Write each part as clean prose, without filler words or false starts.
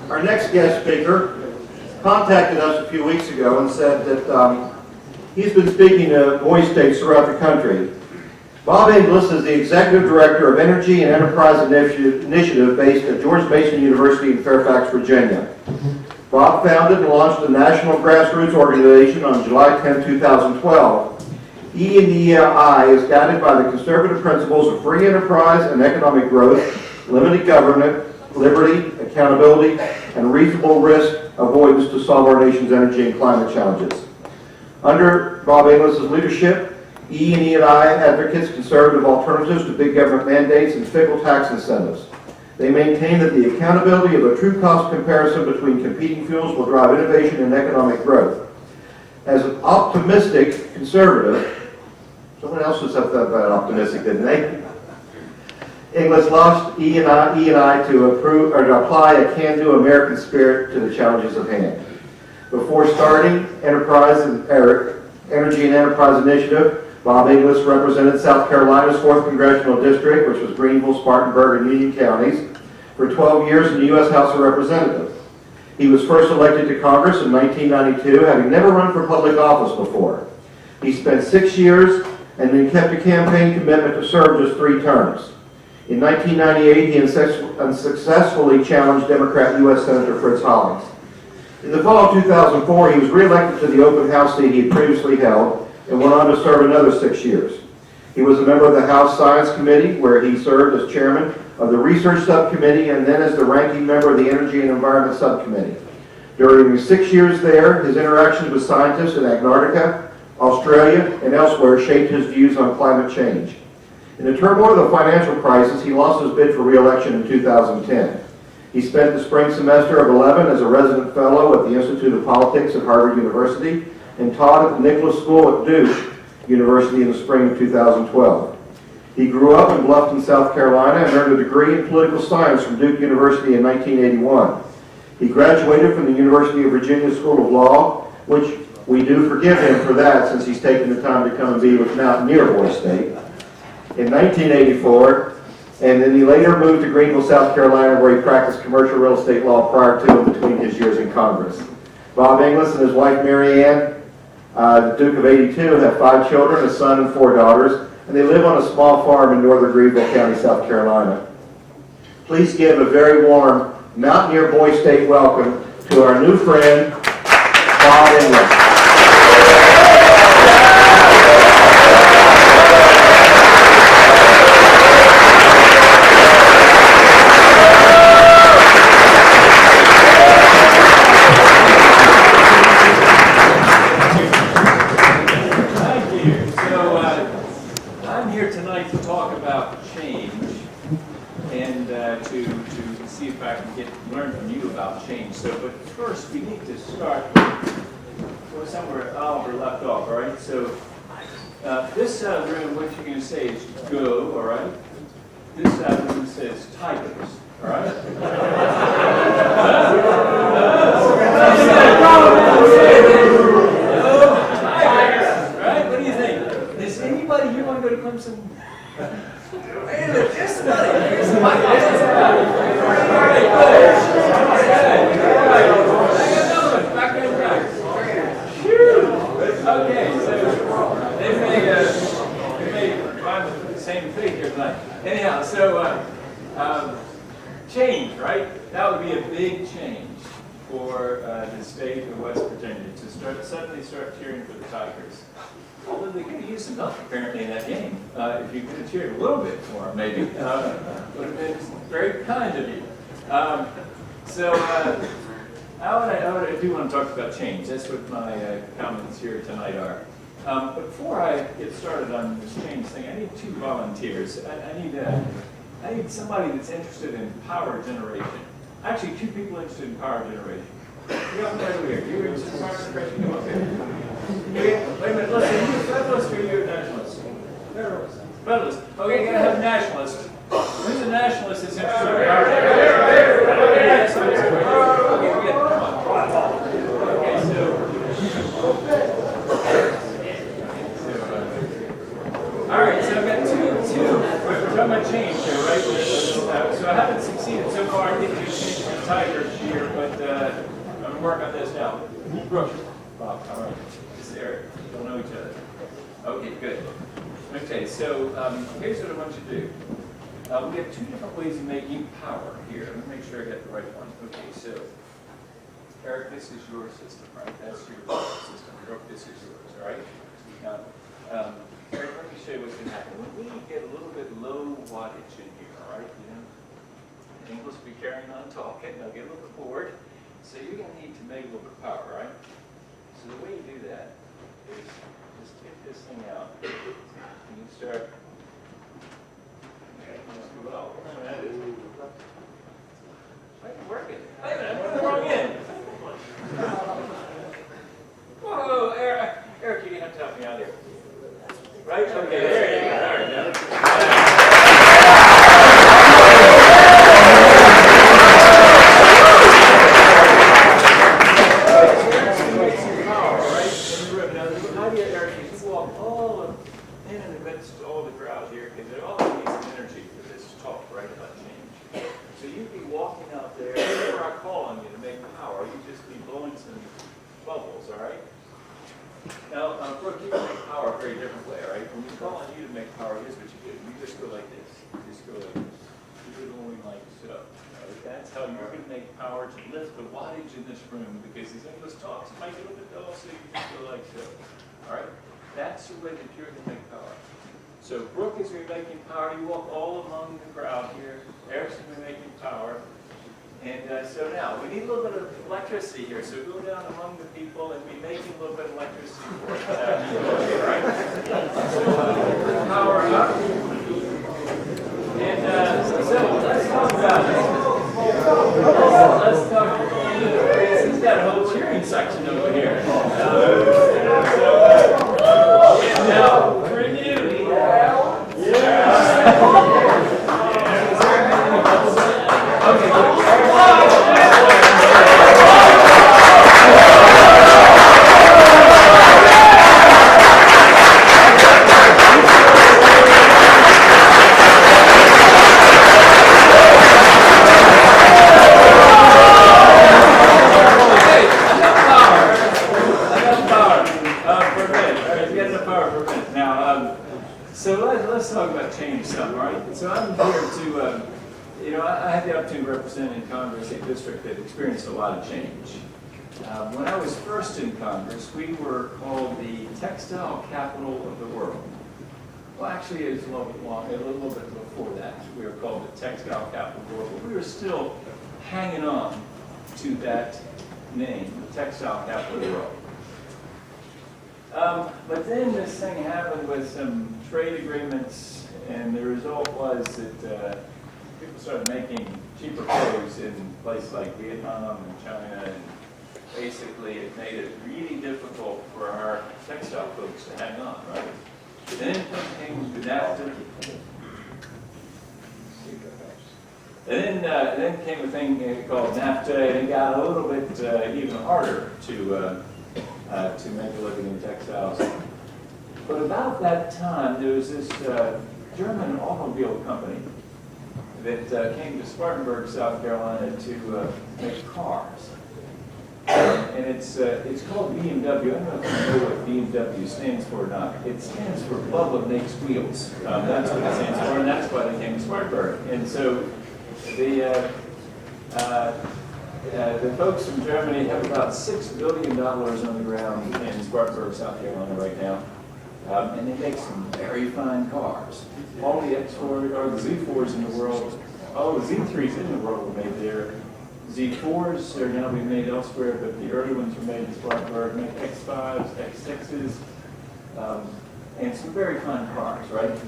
Our next guest speaker contacted us a few weeks ago and said that he's been speaking to voice states throughout the country. Bob Inglis is the Executive Director of Energy and Enterprise Initiative based at George Mason University in Fairfax, Virginia. Bob founded and launched a national grassroots organization on July 10, 2012. E&EI is guided by the conservative principles of free enterprise and economic growth, limited government, liberty, accountability, and reasonable risk avoidance to solve our nation's energy and climate challenges. Under Bob Inglis' leadership, E&EI advocates conservative alternatives to big government mandates and fickle tax incentives. They maintain that the accountability of a true cost comparison between competing fuels will drive innovation and economic growth. As an optimistic conservative, someone else was up that optimistic, didn't they? Inglis launched E&I to apply a can-do American spirit to the challenges at hand. Before starting Energy and Enterprise Initiative, Bob Inglis represented South Carolina's 4th Congressional District, which was Greenville, Spartanburg, and Union counties, for 12 years in the U.S. House of Representatives. He was first elected to Congress in 1992, having never run for public office before. He spent 6 years and then kept a campaign commitment to serve just 3 terms. In 1998, he unsuccessfully challenged Democrat U.S. Senator Fritz Hollings. In the fall of 2004, he was reelected to the open House seat he had previously held and went on to serve another 6 years. He was a member of the House Science Committee, where he served as chairman of the Research Subcommittee and then as the ranking member of the Energy and Environment Subcommittee. During his 6 years there, his interactions with scientists in Antarctica, Australia, and elsewhere shaped his views on climate change. In the turmoil of the financial crisis, he lost his bid for re-election in 2010. He spent the spring semester of 11 as a resident fellow at the Institute of Politics at Harvard University and taught at the Nicholas School at Duke University in the spring of 2012. He grew up in Bluffton, South Carolina, and earned a degree in political science from Duke University in 1981. He graduated from the University of Virginia School of Law, which we do forgive him for that since he's taken the time to come and be with Mountaineer Voice State, in 1984, and then he later moved to Greenville, South Carolina, where he practiced commercial real estate law prior to and between his years in Congress. Bob Inglis and his wife Mary Ann, the Duke of 82, have 5 children, a son and 4 daughters, and they live on a small farm in northern Greenville County, South Carolina. Please give a very warm Mountaineer Voice State welcome to our new friend, Bob Inglis. So, but first we need to start somewhere Oliver left off, all right? So this room, what you're going to say is go, all right? This room says tigers, all right? Right? What do you think? Is anybody here want to go to Clemson? Wait a minute, just Okay, so they may find the same thing here tonight. Anyhow, so change, right? That would be a big change for the state of West Virginia to suddenly start cheering for the Tigers. Although they could have used some help apparently in that game. If you could have cheered a little bit more, maybe. Would have been very kind of you. I do want to talk about change. That's what my comments here tonight are. But before I get started on this change thing, I need 2 volunteers. I need somebody that's interested in power generation. Actually, 2 people interested in power generation. You got one over here. You're interested in power generation? Come up here. Wait a minute. Listen, are you a Federalist or are you a Nationalist? Federalist. Federalist. Okay, you gotta have a Nationalist. Who's a Nationalist that's interested in power generation? Okay, come on. Okay, so all right, so I've got two. We're talking about change here. right? So I haven't succeeded so far. I think you changed the tiger here, but I'm going to work on this now. Brooke. Bob, all right. This is Eric. We don't know each other. Okay, good. Okay, so here's what I want you to do. We have two different ways of making power here. Let me make sure I get the right one. Okay, so Eric, this is your system, right? That's your system. Brooke, this is yours, all right? Now, Eric, let me show you what's going to happen. When we get a little bit low wattage in here, all right? You know, Inglis will be carrying on talking. They'll get a little bit bored. So you're going to need to make a little bit of power, right? So the way you do that is just get this thing out. And you start. Well, that is. Why are you working? Wait a minute, I put the wrong end. Whoa, Eric, you're going to have to help me out here. Right? Okay, there you go. There we go. Brooke, you can make power a very different way, all right? When we call on you to make power, here's what you do. You just go like this. You just go like this. You do it only like so. Right? That's how you're going to make power to lift the wattage in this room, because as English talks, it might get a little bit dull, so you just go like so. All right? That's the way that you're going to make power. So Brooke is going to be making power. You walk all among the crowd here. Eric's going to be making power. And so now, we need a little bit of electricity here. So go down among the people and be making a little bit of electricity for us. All right? So power up. And so let's talk about it. Let's talk. He's got a whole cheering section over here. Now, for you. Okay. Let's talk about change some, right? So I'm here to, I had the opportunity to represent in Congress a district that experienced a lot of change. When I was first in Congress, we were called the textile capital of the world. Well, actually, it was a little bit before that. We were called the textile capital of the world, but we were still hanging on to that name, the textile capital of the world. But then this thing happened with some trade agreements, and the result was that people started making cheaper clothes in places like Vietnam and China, and basically it made it really difficult for our textile folks to hang on, right? Then came the NAFTA. And then came a thing called NAFTA, and it got a little bit even harder to make a living in textiles. But about that time, there was this German automobile company that came to Spartanburg, South Carolina to make cars. And it's called BMW. I don't know if you know what BMW stands for or not. It stands for Bubba Makes Wheels. That's what it stands for, and that's why they came to Spartanburg. And so the folks from Germany have about $6 billion on the ground in Spartanburg, South Carolina right now. And they make some very fine cars. All the X4 or the Z4s in the world, all the Z3s in the world were made there. Z4s are now being made elsewhere, but the early ones were made in Spartanburg. Make X5s, X6s, and some very fine cars, right?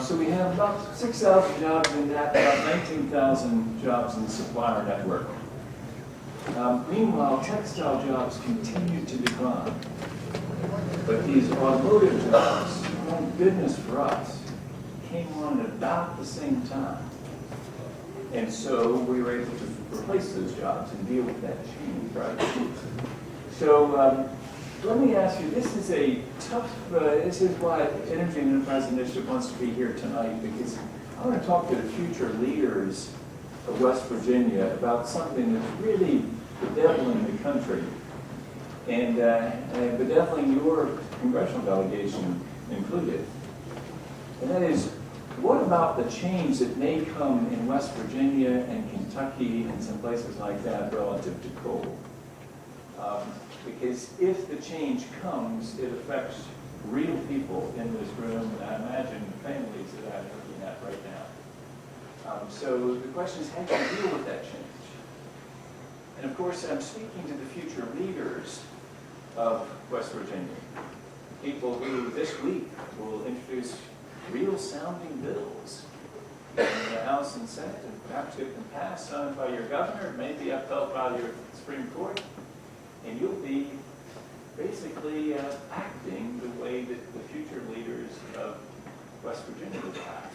So we have about 6,000 jobs in that, about 19,000 jobs in the supplier network. Meanwhile, textile jobs continue to decline. But these automotive jobs, thank goodness for us, came on at about the same time. And so we were able to replace those jobs and deal with that change, right? So let me ask you, this is a tough, this is why Energy and Enterprise Initiative wants to be here tonight, because I want to talk to the future leaders of West Virginia about something that's really bedeviling the country and bedeviling your congressional delegation included. And that is, what about the change that may come in West Virginia and Kentucky and some places like that relative to coal? Because if the change comes, it affects real people in this room, and I imagine families that I'm looking at right now. So the question is, how do you deal with that change? And of course, I'm speaking to the future leaders of West Virginia, people who this week will introduce real sounding bills in the House and Senate, and perhaps get them passed, signed by your governor, maybe upheld by your Supreme Court, and you'll be basically acting the way that the future leaders of West Virginia will act.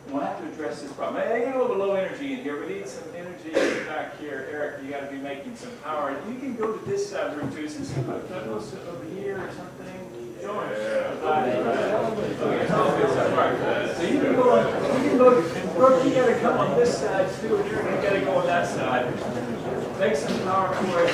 And we'll have to address this problem. I get a little low energy in here. We need some energy back here. Eric, you got to be making some power. You can go to this side of the room too. Is this close over here or something? George. So you can go, and Brooke, you got to come on this side too, and you're going to got to go on that side. Make some power for it.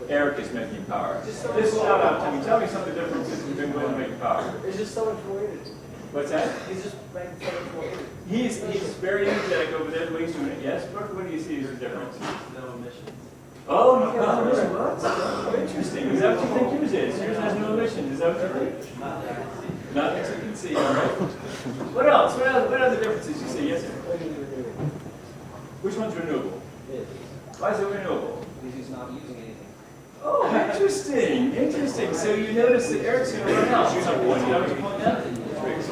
Eric is making power. Just shout out to me. Tell me some of the differences between the way to make power. It's just so much more energy. What's that? He's just making so much more energy. He's very energetic over there the way he's doing it. Yes, Brooke, what do you see as a difference? No emissions. Oh, no emissions. What? Oh, interesting. Is that what you think yours is? Yours has no emissions. Is that what you think? Not that you can see. All right. What else? What other differences you see? Yes, sir. Which one's renewable? Why is it renewable? Because he's not using anything. Oh, interesting, interesting. So you notice that Eric's going to run out at some point. You know what you point out?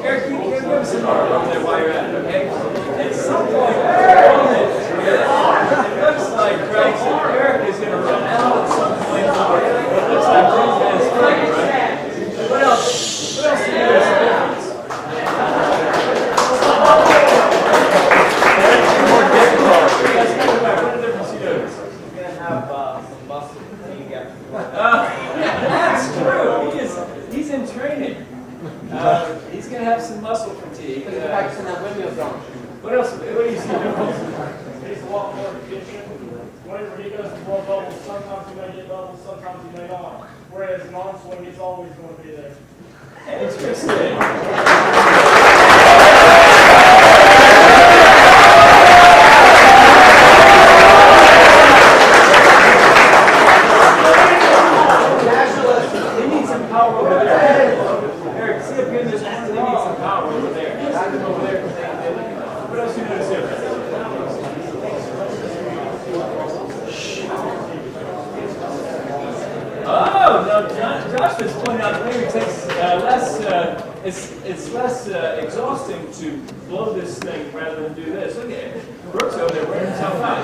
Eric, you can give us some more over there while you're at it, okay? At some point, it looks like, right, so Eric is going to run out at some point. It looks like Brooke has three, right? What else? What else do you notice the difference? More difficult. What are the difference you notice? He's going to have some muscle fatigue after that's true. He's in training. He's going to have some muscle fatigue. He's practicing that windmill zone. What else? What do you see? He's a lot more efficient. Whenever he goes to blow bubbles, sometimes he may get bubbles, sometimes he may not. Whereas non-swing, it's always going to be there. Interesting. They need some power over there. Eric, see up here in this corner, they need some power over there. See them over there. What else do you notice here? Oh, no, Josh was pointing out that maybe it takes it's less exhausting to blow this thing rather than do this. Look at it. Brooks over there wearing himself out.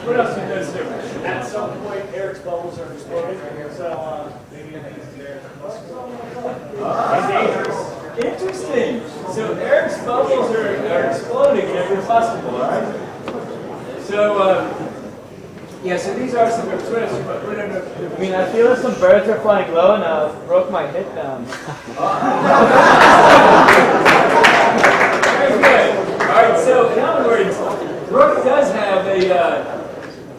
What else do you notice different? At some point, Eric's bubbles are exploding, so maybe Interesting. So Eric's bubbles are exploding every possible, all right? So, yeah, so these are some I mean, I feel some birds are flying low and I broke my hip down. Very good. All right, so in other words, Brooke does have a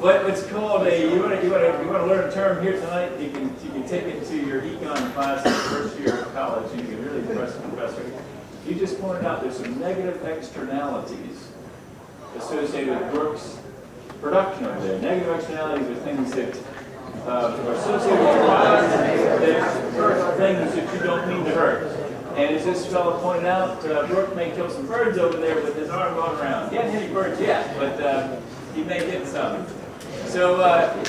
what's called a you want to learn a term here tonight. You can take it to your econ class in the first year of college. You can really impress the professor. You just pointed out there's some negative externalities associated with Brooke's production over there. Negative externalities are things that are associated with your body that hurt things that you don't mean to hurt. And as this fellow pointed out, Brooke may kill some birds over there with his arm going around. He hasn't hit any birds yet, but he may get some. So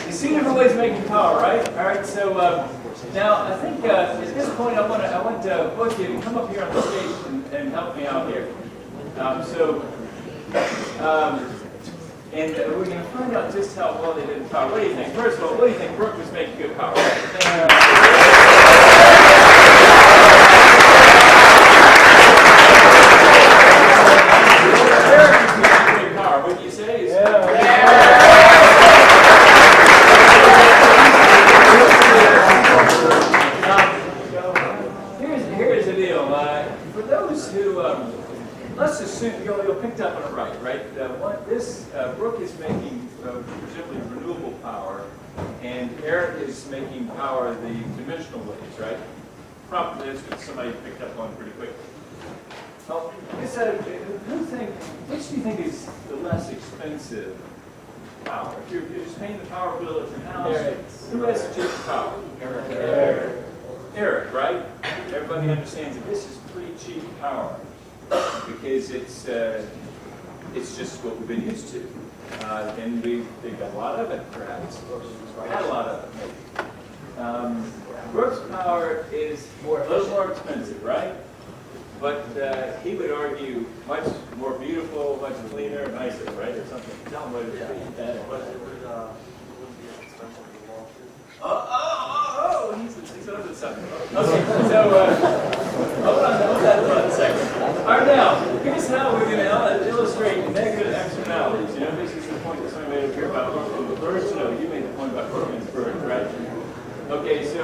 you see different ways of making power, right? All right, so Now, I think at this point, I want both of you to come up here on the stage and help me out here. And we're going to find out just how well they did in power. What do you think? First of all, what do you think Brooke was making good power? Would you say? Here's the deal. For those who, let's assume you'll picked up on it right? Brooke is making presumably renewable power, and Eric is making power the conventional ways, right? Probably that's what somebody picked up on pretty quick. Well, which do you think is the less expensive power? If you're just paying the power bill at your house, who has cheap power? Eric, right? Everybody understands that this is pretty cheap power because it's just what we've been used to, and they've got a lot of it, perhaps. Had a lot of it, maybe. Brooke's power is a little more expensive, right? But he would argue much more beautiful, much cleaner, nicer, right, or something. Tell him what it would be. He's on to something. Okay, so hold on a second. All right, now, here's how we're going to illustrate negative externalities. You know, this is the point that somebody made up here about Brooklyn. First, you made the point about Brooklyn's bird, right? Okay, so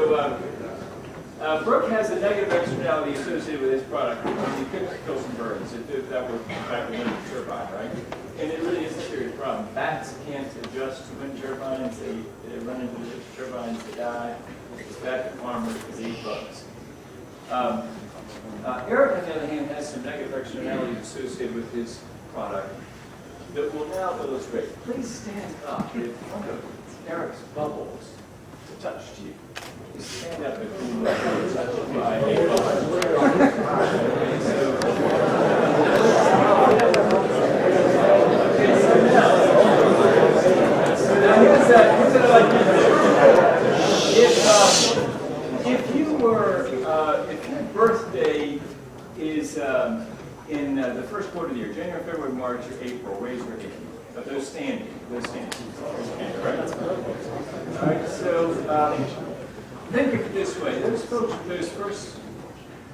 Brooke has a negative externality associated with his product. He could kill some birds if that were in fact a wind turbine, right? And it really is a serious problem. Bats can't adjust to wind turbines. They run into the turbines, they die. It's bad for farmers because they eat bugs. Eric, on the other hand, has some negative externalities associated with his product that we'll now illustrate. Please stand up if one of Eric's bubbles touched you. Stand up if you were touched by a bubble. Now here's what I'd like to do. If your birthday is in the first quarter of the year, January, February, March, or April, raise your hand. But those standing. Right? All right, so think of it this way. Those folks, those first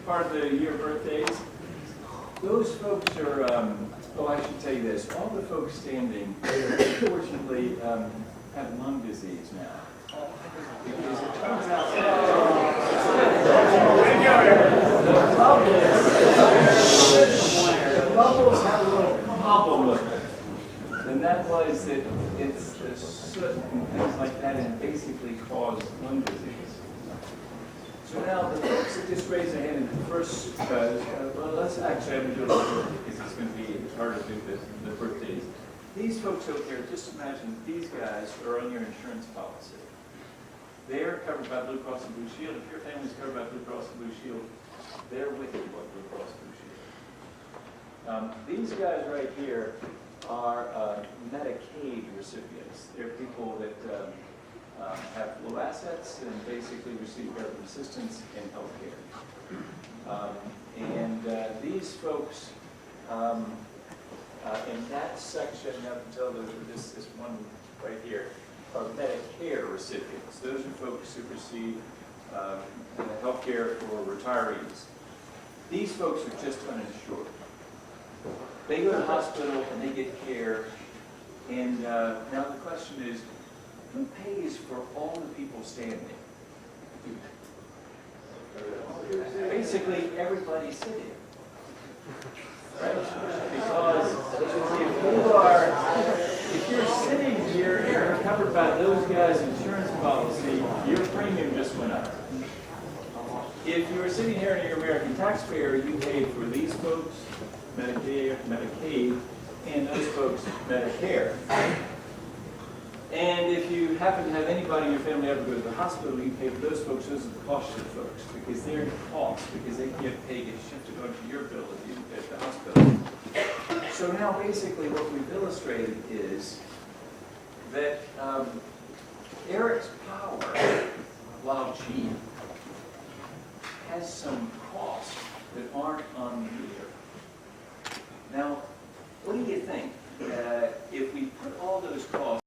part of the year birthdays, those folks are, I should tell you this, all the folks standing, unfortunately, have lung disease now. Because it turns out the bubbles have a little problem with it. And that was that it's the soot and things like that, and basically cause lung disease. So now the folks that just raised their hand in the first, well, let's actually have to do it over because it's going to be harder to do the birthdays. These folks over here, just imagine these guys are on your insurance policy. They are covered by Blue Cross and Blue Shield. If your family's covered by Blue Cross and Blue Shield, they're with you on Blue Cross and Blue Shield. These guys right here are Medicaid recipients. They're people that have low assets and basically receive government assistance in health care. These folks in that section up until this one right here are Medicare recipients. Those are folks who receive health care for retirees. These folks are just uninsured. They go to the hospital and they get care. And now the question is, who pays for all the people standing? Basically, everybody sitting. Right? Because if you're sitting here and you're covered by those guys' insurance policy, your premium just went up. If you were sitting here and you're an American taxpayer, you paid for these folks, Medicaid, and those folks, Medicare. And if you happen to have anybody in your family ever go to the hospital, you pay for those folks. Those are the costly folks because they're in cost because they get shifted onto your bill if you at the hospital. So now basically what we've illustrated is that Eric's power, while cheap, has some costs that aren't on the meter. Now, what do you think? If we put all those costs